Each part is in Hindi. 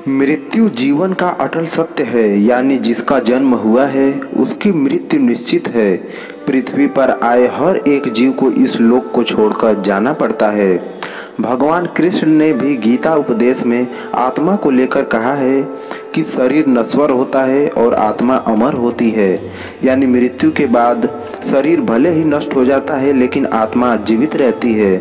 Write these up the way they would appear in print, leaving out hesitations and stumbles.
मृत्यु जीवन का अटल सत्य है, यानी जिसका जन्म हुआ है उसकी मृत्यु निश्चित है। पृथ्वी पर आए हर एक जीव को इस लोक को छोड़कर जाना पड़ता है। भगवान कृष्ण ने भी गीता उपदेश में आत्मा को लेकर कहा है कि शरीर नश्वर होता है और आत्मा अमर होती है, यानी मृत्यु के बाद शरीर भले ही नष्ट हो जाता है लेकिन आत्मा जीवित रहती है।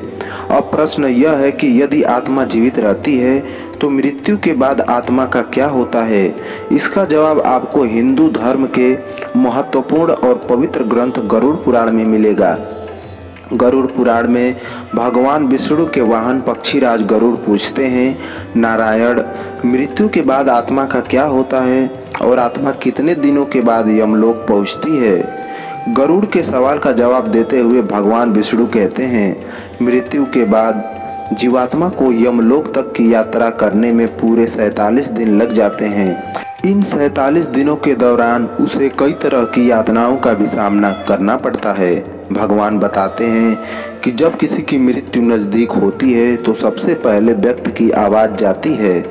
अब प्रश्न यह है कि यदि आत्मा जीवित रहती है तो मृत्यु के बाद आत्मा का क्या होता है? इसका जवाब आपको हिंदू धर्म के महत्वपूर्ण और पवित्र ग्रंथ गरुड़ पुराण में मिलेगा। गरुड़ पुराण में भगवान विष्णु के वाहन पक्षीराज गरुड़ पूछते हैं, नारायण, मृत्यु के बाद आत्मा का क्या होता है और आत्मा कितने दिनों के बाद यमलोक पहुंचती है? गरुड़ के सवाल का जवाब देते हुए भगवान विष्णु कहते हैं, मृत्यु के बाद जीवात्मा को यमलोक तक की यात्रा करने में पूरे 47 दिन लग जाते हैं। इन 47 दिनों के दौरान उसे कई तरह की यातनाओं का भी सामना करना पड़ता है। भगवान बताते हैं कि जब किसी की मृत्यु नज़दीक होती है तो सबसे पहले व्यक्ति की आवाज़ जाती है।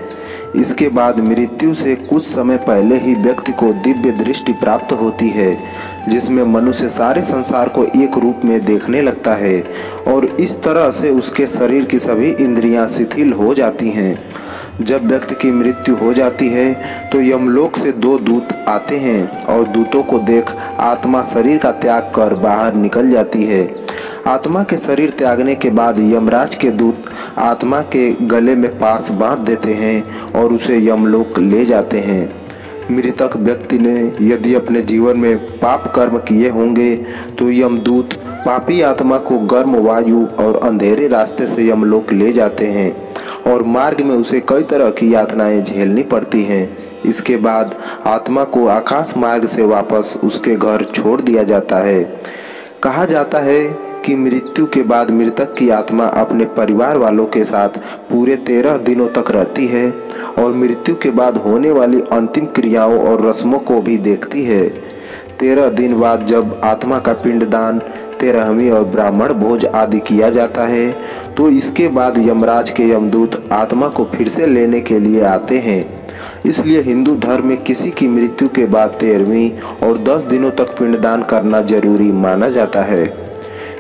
इसके बाद मृत्यु से कुछ समय पहले ही व्यक्ति को दिव्य दृष्टि प्राप्त होती है, जिसमें मनुष्य सारे संसार को एक रूप में देखने लगता है और इस तरह से उसके शरीर की सभी इंद्रियां शिथिल हो जाती हैं। जब व्यक्ति की मृत्यु हो जाती है तो यमलोक से 2 दूत आते हैं और दूतों को देख आत्मा शरीर का त्याग कर बाहर निकल जाती है। आत्मा के शरीर त्यागने के बाद यमराज के दूत आत्मा के गले में पास बांध देते हैं और उसे यमलोक ले जाते हैं। मृतक व्यक्ति ने यदि अपने जीवन में पाप कर्म किए होंगे तो यमदूत पापी आत्मा को गर्म वायु और अंधेरे रास्ते से यमलोक ले जाते हैं और मार्ग में उसे कई तरह की यातनाएं झेलनी पड़ती हैं। इसके बाद आत्मा को आकाश मार्ग से वापस उसके घर छोड़ दिया जाता है। कहा जाता है कि मृत्यु के बाद मृतक की आत्मा अपने परिवार वालों के साथ पूरे 13 दिनों तक रहती है और मृत्यु के बाद होने वाली अंतिम क्रियाओं और रस्मों को भी देखती है। 13 दिन बाद जब आत्मा का पिंडदान, 13वीं और ब्राह्मण भोज आदि किया जाता है तो इसके बाद यमराज के यमदूत आत्मा को फिर से लेने के लिए आते हैं। इसलिए हिंदू धर्म में किसी की मृत्यु के बाद 13वीं और 10 दिनों तक पिंडदान करना जरूरी माना जाता है,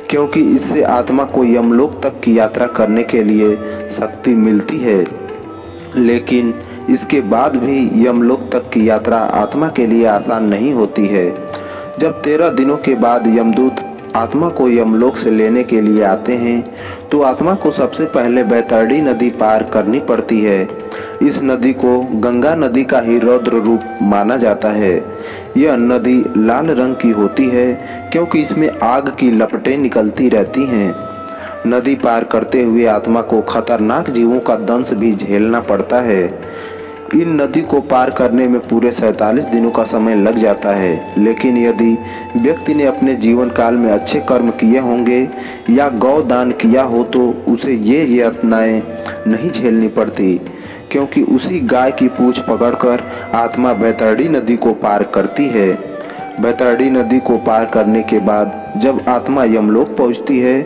क्योंकि इससे आत्मा को यमलोक तक की यात्रा करने के लिए शक्ति मिलती है। लेकिन इसके बाद भी यमलोक तक की यात्रा आत्मा के लिए आसान नहीं होती है। जब 13 दिनों के बाद यमदूत आत्मा को यमलोक से लेने के लिए आते हैं तो आत्मा को सबसे पहले बैतरणी नदी पार करनी पड़ती है। इस नदी को गंगा नदी का ही रौद्र रूप माना जाता है। यह नदी लाल रंग की होती है क्योंकि इसमें आग की लपटें निकलती रहती हैं। नदी पार करते हुए आत्मा को खतरनाक जीवों का दंश भी झेलना पड़ता है। इन नदी को पार करने में पूरे 47 दिनों का समय लग जाता है। लेकिन यदि व्यक्ति ने अपने जीवन काल में अच्छे कर्म किए होंगे या गौ दान किया हो तो उसे ये यातनाएं नहीं झेलनी पड़ती, क्योंकि उसी गाय की पूंछ पकड़कर आत्मा बैतरणी नदी को पार करती है। बैतरणी नदी को पार करने के बाद जब आत्मा यमलोक पहुंचती है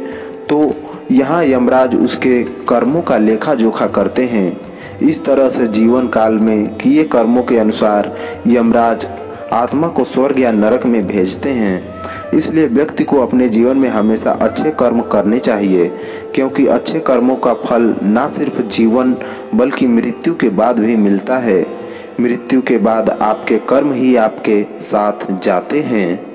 तो यहाँ यमराज उसके कर्मों का लेखा जोखा करते हैं। इस तरह से जीवन काल में किए कर्मों के अनुसार यमराज आत्मा को स्वर्ग या नरक में भेजते हैं। इसलिए व्यक्ति को अपने जीवन में हमेशा अच्छे कर्म करने चाहिए, क्योंकि अच्छे कर्मों का फल न सिर्फ जीवन बल्कि मृत्यु के बाद भी मिलता है। मृत्यु के बाद आपके कर्म ही आपके साथ जाते हैं।